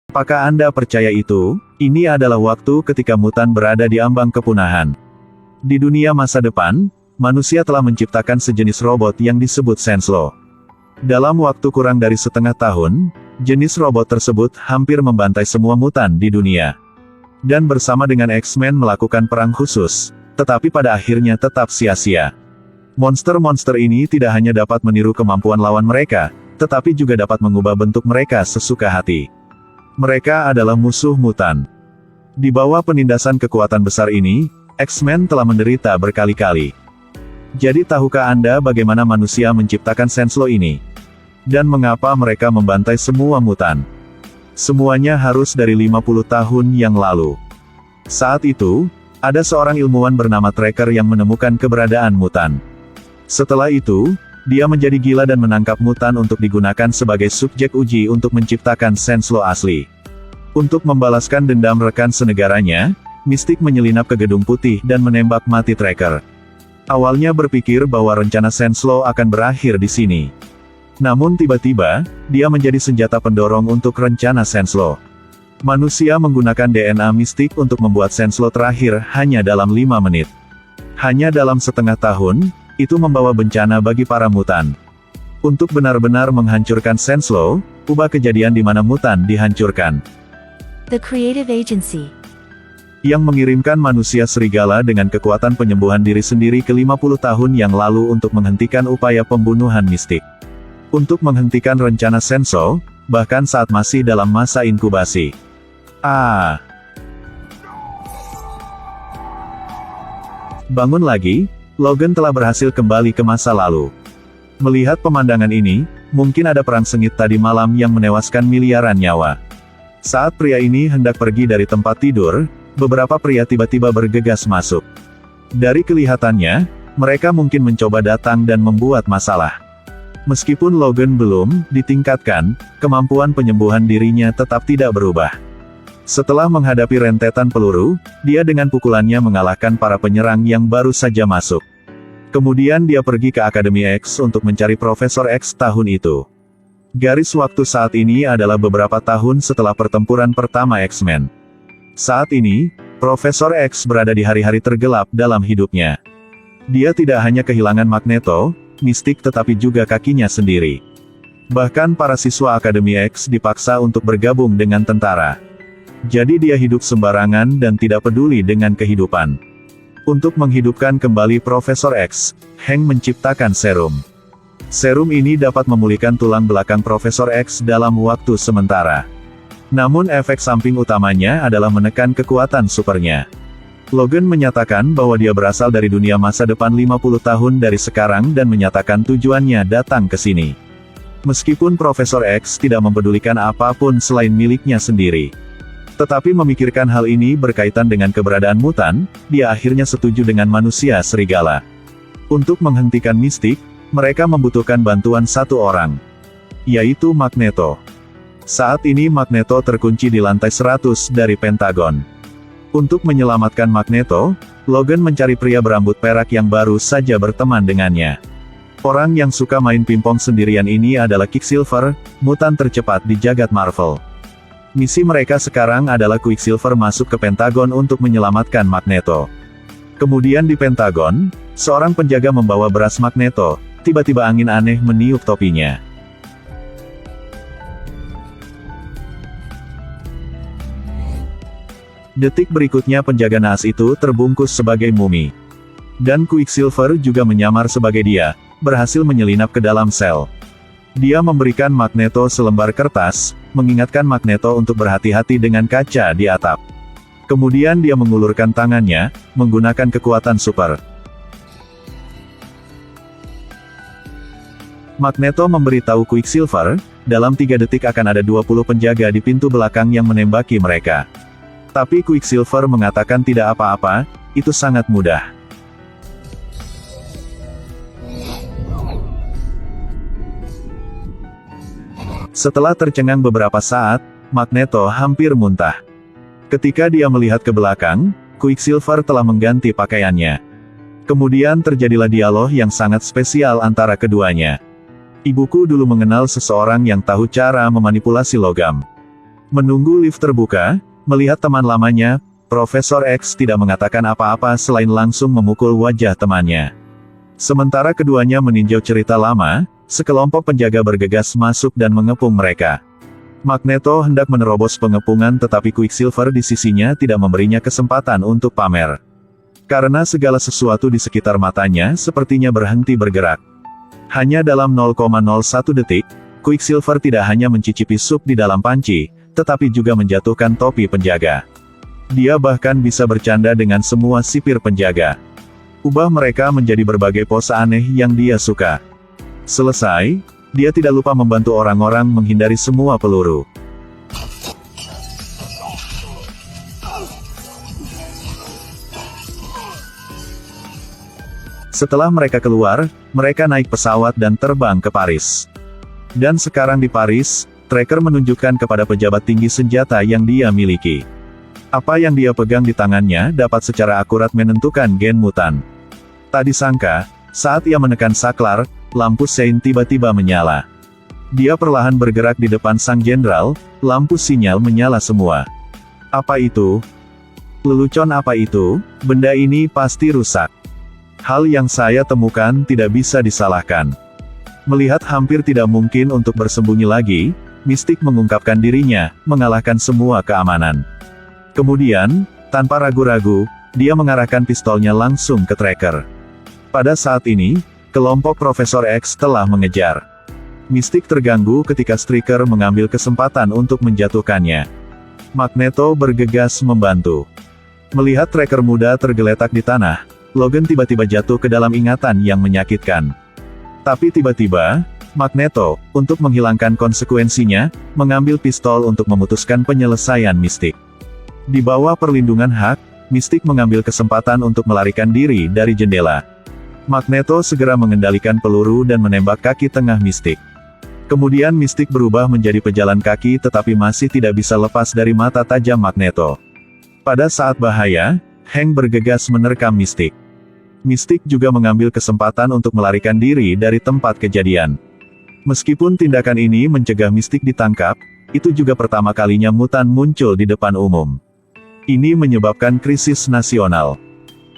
Apakah Anda percaya itu? Ini adalah waktu ketika mutan berada di ambang kepunahan. Di dunia masa depan, manusia telah menciptakan sejenis robot yang disebut Senslow. Dalam waktu kurang dari setengah tahun, jenis robot tersebut hampir membantai semua mutan di dunia. Dan bersama dengan X-Men melakukan perang khusus, tetapi pada akhirnya tetap sia-sia. Monster-monster ini tidak hanya dapat meniru kemampuan lawan mereka, tetapi juga dapat mengubah bentuk mereka sesuka hati. Mereka adalah musuh mutan. Di bawah penindasan kekuatan besar ini, X-Men telah menderita berkali-kali. Jadi tahukah Anda bagaimana manusia menciptakan Senslow ini? Dan mengapa mereka membantai semua mutan? Semuanya harus dari 50 tahun yang lalu. Saat itu, ada seorang ilmuwan bernama Tracker yang menemukan keberadaan mutan. Setelah itu, dia menjadi gila dan menangkap mutan untuk digunakan sebagai subjek uji untuk menciptakan Senslow asli. Untuk membalaskan dendam rekan senegaranya, Mystique menyelinap ke Gedung Putih dan menembak mati Tracker. Awalnya berpikir bahwa rencana Senslow akan berakhir di sini. Namun tiba-tiba, dia menjadi senjata pendorong untuk rencana Senslow. Manusia menggunakan DNA Mystique untuk membuat Senslow terakhir hanya dalam 5 menit. Hanya dalam setengah tahun, itu membawa bencana bagi para mutan. Untuk benar-benar menghancurkan Senslow, ubah kejadian di mana mutan dihancurkan. The Creative Agency. Yang mengirimkan manusia serigala dengan kekuatan penyembuhan diri sendiri ke 50 tahun yang lalu untuk menghentikan upaya pembunuhan Mystique. Untuk menghentikan rencana Senslow, bahkan saat masih dalam masa inkubasi. Bangun lagi, Logan telah berhasil kembali ke masa lalu. Melihat pemandangan ini, mungkin ada perang sengit tadi malam yang menewaskan miliaran nyawa. Saat pria ini hendak pergi dari tempat tidur, beberapa pria tiba-tiba bergegas masuk. Dari kelihatannya, mereka mungkin mencoba datang dan membuat masalah. Meskipun Logan belum ditingkatkan, kemampuan penyembuhan dirinya tetap tidak berubah. Setelah menghadapi rentetan peluru, dia dengan pukulannya mengalahkan para penyerang yang baru saja masuk. Kemudian dia pergi ke Akademi X untuk mencari Profesor X tahun itu. Garis waktu saat ini adalah beberapa tahun setelah pertempuran pertama X-Men. Saat ini, Profesor X berada di hari-hari tergelap dalam hidupnya. Dia tidak hanya kehilangan Magneto, Mystique tetapi juga kakinya sendiri. Bahkan para siswa Akademi X dipaksa untuk bergabung dengan tentara. Jadi dia hidup sembarangan dan tidak peduli dengan kehidupan. Untuk menghidupkan kembali Profesor X, Hank menciptakan serum. Serum ini dapat memulihkan tulang belakang Profesor X dalam waktu sementara. Namun efek samping utamanya adalah menekan kekuatan supernya. Logan menyatakan bahwa dia berasal dari dunia masa depan 50 tahun dari sekarang dan menyatakan tujuannya datang ke sini. Meskipun Profesor X tidak mempedulikan apapun selain miliknya sendiri. Tetapi memikirkan hal ini berkaitan dengan keberadaan mutan, dia akhirnya setuju dengan manusia serigala. Untuk menghentikan Mystique, mereka membutuhkan bantuan satu orang, yaitu Magneto. Saat ini Magneto terkunci di lantai 100 dari Pentagon. Untuk menyelamatkan Magneto, Logan mencari pria berambut perak yang baru saja berteman dengannya. Orang yang suka main pingpong sendirian ini adalah Quicksilver, mutan tercepat di jagat Marvel. Misi mereka sekarang adalah Quicksilver masuk ke Pentagon untuk menyelamatkan Magneto. Kemudian di Pentagon, seorang penjaga membawa beras Magneto, tiba-tiba angin aneh meniup topinya. Detik berikutnya penjaga naas itu terbungkus sebagai mumi. Dan Quicksilver juga menyamar sebagai dia, berhasil menyelinap ke dalam sel. Dia memberikan Magneto selembar kertas, mengingatkan Magneto untuk berhati-hati dengan kaca di atap. Kemudian dia mengulurkan tangannya, menggunakan kekuatan super. Magneto memberitahu Quicksilver, dalam 3 detik akan ada 20 penjaga di pintu belakang yang menembaki mereka. Tapi Quicksilver mengatakan tidak apa-apa, itu sangat mudah. Setelah tercengang beberapa saat, Magneto hampir muntah. Ketika dia melihat ke belakang, Quicksilver telah mengganti pakaiannya. Kemudian terjadilah dialog yang sangat spesial antara keduanya. Ibuku dulu mengenal seseorang yang tahu cara memanipulasi logam. Menunggu lift terbuka, melihat teman lamanya, Profesor X tidak mengatakan apa-apa selain langsung memukul wajah temannya. Sementara keduanya meninjau cerita lama, sekelompok penjaga bergegas masuk dan mengepung mereka. Magneto hendak menerobos pengepungan tetapi Quicksilver di sisinya tidak memberinya kesempatan untuk pamer. Karena segala sesuatu di sekitar matanya sepertinya berhenti bergerak. Hanya dalam 0,01 detik, Quicksilver tidak hanya mencicipi sup di dalam panci, tetapi juga menjatuhkan topi penjaga. Dia bahkan bisa bercanda dengan semua sipir penjaga. Ubah mereka menjadi berbagai pose aneh yang dia suka. Selesai, dia tidak lupa membantu orang-orang menghindari semua peluru. Setelah mereka keluar, mereka naik pesawat dan terbang ke Paris. Dan sekarang di Paris, Tracker menunjukkan kepada pejabat tinggi senjata yang dia miliki. Apa yang dia pegang di tangannya dapat secara akurat menentukan gen mutan. Tak disangka, saat ia menekan saklar, lampu sein tiba-tiba menyala. Dia perlahan bergerak di depan sang jenderal, lampu sinyal menyala semua. Apa itu? Lelucon apa itu? Benda ini pasti rusak. Hal yang saya temukan tidak bisa disalahkan. Melihat hampir tidak mungkin untuk bersembunyi lagi, Mystique mengungkapkan dirinya, mengalahkan semua keamanan. Kemudian, tanpa ragu-ragu, dia mengarahkan pistolnya langsung ke Tracker. Pada saat ini, kelompok Profesor X telah mengejar. Mystique terganggu ketika Stryker mengambil kesempatan untuk menjatuhkannya. Magneto bergegas membantu. Melihat Tracker muda tergeletak di tanah, Logan tiba-tiba jatuh ke dalam ingatan yang menyakitkan. Tapi tiba-tiba, Magneto, untuk menghilangkan konsekuensinya, mengambil pistol untuk memutuskan penyelesaian Mystique. Di bawah perlindungan hak, Mystique mengambil kesempatan untuk melarikan diri dari jendela. Magneto segera mengendalikan peluru dan menembak kaki tengah Mystique. Kemudian Mystique berubah menjadi pejalan kaki tetapi masih tidak bisa lepas dari mata tajam Magneto. Pada saat bahaya, Hank bergegas menerkam Mystique. Mystique juga mengambil kesempatan untuk melarikan diri dari tempat kejadian. Meskipun tindakan ini mencegah Mystique ditangkap, itu juga pertama kalinya mutan muncul di depan umum. Ini menyebabkan krisis nasional.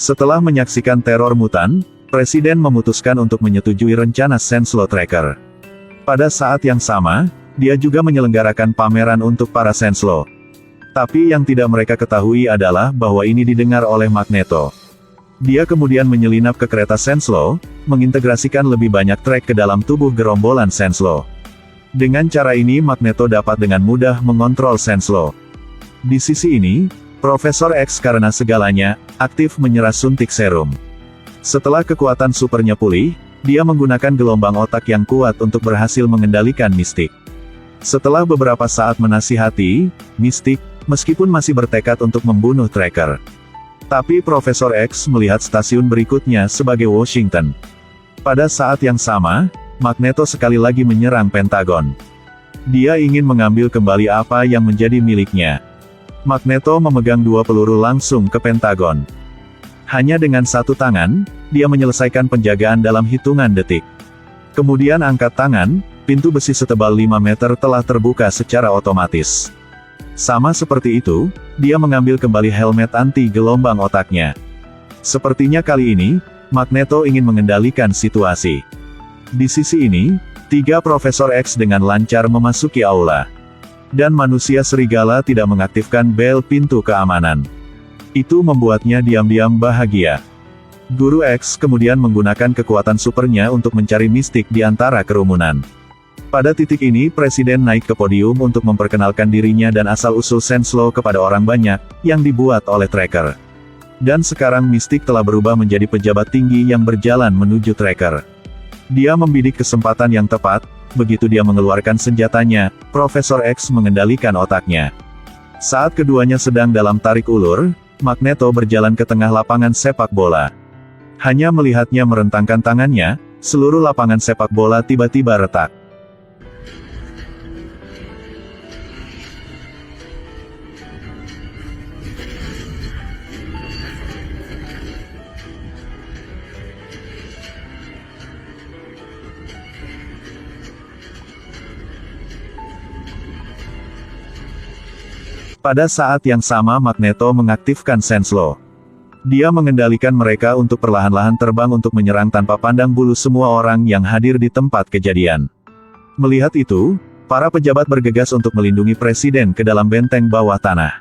Setelah menyaksikan teror mutan, Presiden memutuskan untuk menyetujui rencana Senslow Tracker. Pada saat yang sama, dia juga menyelenggarakan pameran untuk para Senslow. Tapi yang tidak mereka ketahui adalah bahwa ini didengar oleh Magneto. Dia kemudian menyelinap ke kereta Senslow, mengintegrasikan lebih banyak trek ke dalam tubuh gerombolan Senslow. Dengan cara ini Magneto dapat dengan mudah mengontrol Senslow. Di sisi ini, Profesor X karena segalanya, aktif menyerah suntik serum. Setelah kekuatan supernya pulih, dia menggunakan gelombang otak yang kuat untuk berhasil mengendalikan Mystique. Setelah beberapa saat menasihati, Mystique, meskipun masih bertekad untuk membunuh Tracker. Tapi Profesor X melihat stasiun berikutnya sebagai Washington. Pada saat yang sama, Magneto sekali lagi menyerang Pentagon. Dia ingin mengambil kembali apa yang menjadi miliknya. Magneto memegang 2 peluru langsung ke Pentagon. Hanya dengan satu tangan, dia menyelesaikan penjagaan dalam hitungan detik. Kemudian angkat tangan, pintu besi setebal 5 meter telah terbuka secara otomatis. Sama seperti itu, dia mengambil kembali helmet anti-gelombang otaknya. Sepertinya kali ini, Magneto ingin mengendalikan situasi. Di sisi ini, 3 Profesor X dengan lancar memasuki aula. Dan manusia serigala tidak mengaktifkan bel pintu keamanan. Itu membuatnya diam-diam bahagia. Guru X kemudian menggunakan kekuatan supernya untuk mencari Mystique di antara kerumunan. Pada titik ini Presiden naik ke podium untuk memperkenalkan dirinya dan asal-usul Senslow kepada orang banyak, yang dibuat oleh Tracker. Dan sekarang Mystique telah berubah menjadi pejabat tinggi yang berjalan menuju Tracker. Dia membidik kesempatan yang tepat, begitu dia mengeluarkan senjatanya, Profesor X mengendalikan otaknya. Saat keduanya sedang dalam tarik ulur, Magneto berjalan ke tengah lapangan sepak bola. Hanya melihatnya merentangkan tangannya, seluruh lapangan sepak bola tiba-tiba retak. Pada saat yang sama Magneto mengaktifkan Senslow. Dia mengendalikan mereka untuk perlahan-lahan terbang untuk menyerang tanpa pandang bulu semua orang yang hadir di tempat kejadian. Melihat itu, para pejabat bergegas untuk melindungi presiden ke dalam benteng bawah tanah.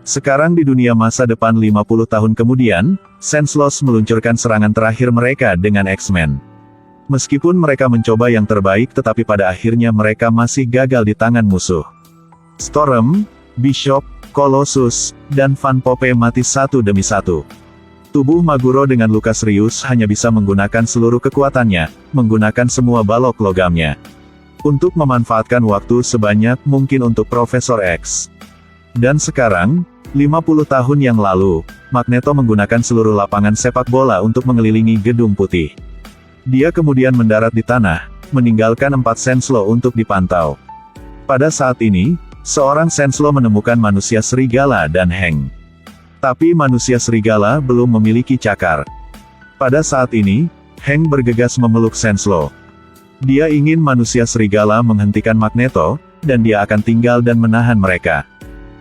Sekarang di dunia masa depan 50 tahun kemudian, Senslow meluncurkan serangan terakhir mereka dengan X-Men. Meskipun mereka mencoba yang terbaik tetapi pada akhirnya mereka masih gagal di tangan musuh. Storm, Bishop, Colossus, dan Van Poppe mati satu demi satu. Tubuh Maguro dengan luka serius hanya bisa menggunakan seluruh kekuatannya, menggunakan semua balok logamnya. Untuk memanfaatkan waktu sebanyak mungkin untuk Profesor X. Dan sekarang, 50 tahun yang lalu, Magneto menggunakan seluruh lapangan sepak bola untuk mengelilingi Gedung Putih. Dia kemudian mendarat di tanah, meninggalkan 4 Senslow untuk dipantau. Pada saat ini, seorang Senslow menemukan manusia serigala dan Hank. Tapi manusia serigala belum memiliki cakar. Pada saat ini, Hank bergegas memeluk Senslow. Dia ingin manusia serigala menghentikan Magneto, dan dia akan tinggal dan menahan mereka.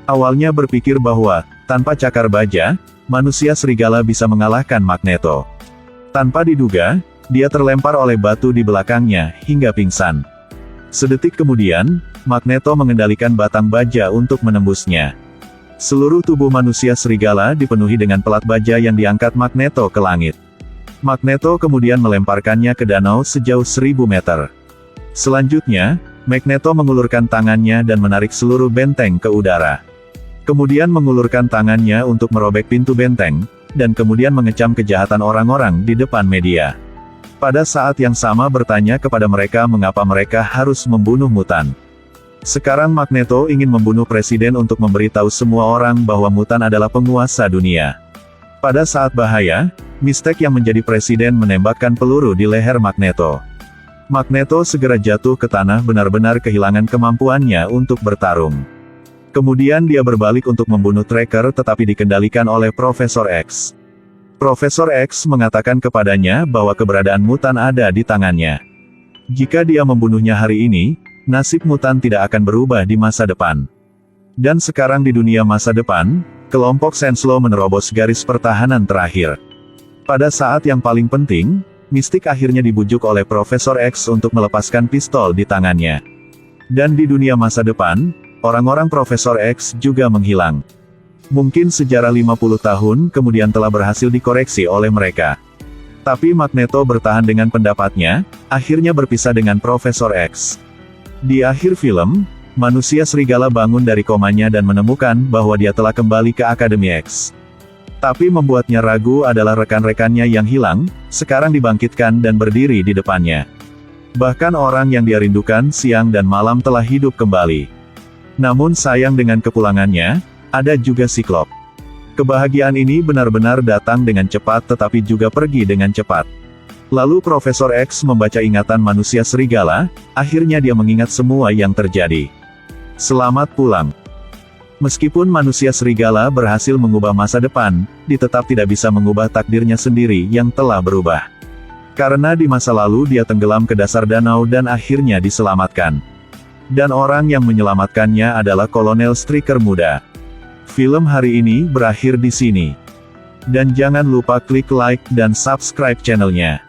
Awalnya berpikir bahwa, tanpa cakar baja, manusia serigala bisa mengalahkan Magneto. Tanpa diduga, dia terlempar oleh batu di belakangnya, hingga pingsan. Sedetik kemudian, Magneto mengendalikan batang baja untuk menembusnya. Seluruh tubuh manusia serigala dipenuhi dengan pelat baja yang diangkat Magneto ke langit. Magneto kemudian melemparkannya ke danau sejauh 1000 meter. Selanjutnya, Magneto mengulurkan tangannya dan menarik seluruh benteng ke udara. Kemudian mengulurkan tangannya untuk merobek pintu benteng, dan kemudian mengecam kejahatan orang-orang di depan media. Pada saat yang sama bertanya kepada mereka mengapa mereka harus membunuh mutan. Sekarang Magneto ingin membunuh presiden untuk memberitahu semua orang bahwa mutan adalah penguasa dunia. Pada saat bahaya, Mystique yang menjadi presiden menembakkan peluru di leher Magneto. Magneto segera jatuh ke tanah benar-benar kehilangan kemampuannya untuk bertarung. Kemudian dia berbalik untuk membunuh Tracker tetapi dikendalikan oleh Profesor X. Profesor X mengatakan kepadanya bahwa keberadaan mutan ada di tangannya. Jika dia membunuhnya hari ini, nasib mutan tidak akan berubah di masa depan. Dan sekarang di dunia masa depan, kelompok Senslow menerobos garis pertahanan terakhir. Pada saat yang paling penting, Mystique akhirnya dibujuk oleh Profesor X untuk melepaskan pistol di tangannya. Dan di dunia masa depan, orang-orang Profesor X juga menghilang. Mungkin sejarah 50 tahun kemudian telah berhasil dikoreksi oleh mereka. Tapi Magneto bertahan dengan pendapatnya, akhirnya berpisah dengan Profesor X. Di akhir film, manusia serigala bangun dari komanya dan menemukan bahwa dia telah kembali ke Akademi X. Tapi membuatnya ragu adalah rekan-rekannya yang hilang, sekarang dibangkitkan dan berdiri di depannya. Bahkan orang yang dia rindukan siang dan malam telah hidup kembali. Namun sayang dengan kepulangannya, ada juga Siklop. Kebahagiaan ini benar-benar datang dengan cepat tetapi juga pergi dengan cepat. Lalu Profesor X membaca ingatan manusia serigala, akhirnya dia mengingat semua yang terjadi. Selamat pulang. Meskipun manusia serigala berhasil mengubah masa depan, dia tetap tidak bisa mengubah takdirnya sendiri yang telah berubah. Karena di masa lalu dia tenggelam ke dasar danau dan akhirnya diselamatkan. Dan orang yang menyelamatkannya adalah Kolonel Stryker muda. Film hari ini berakhir di sini. Dan jangan lupa klik like dan subscribe channelnya.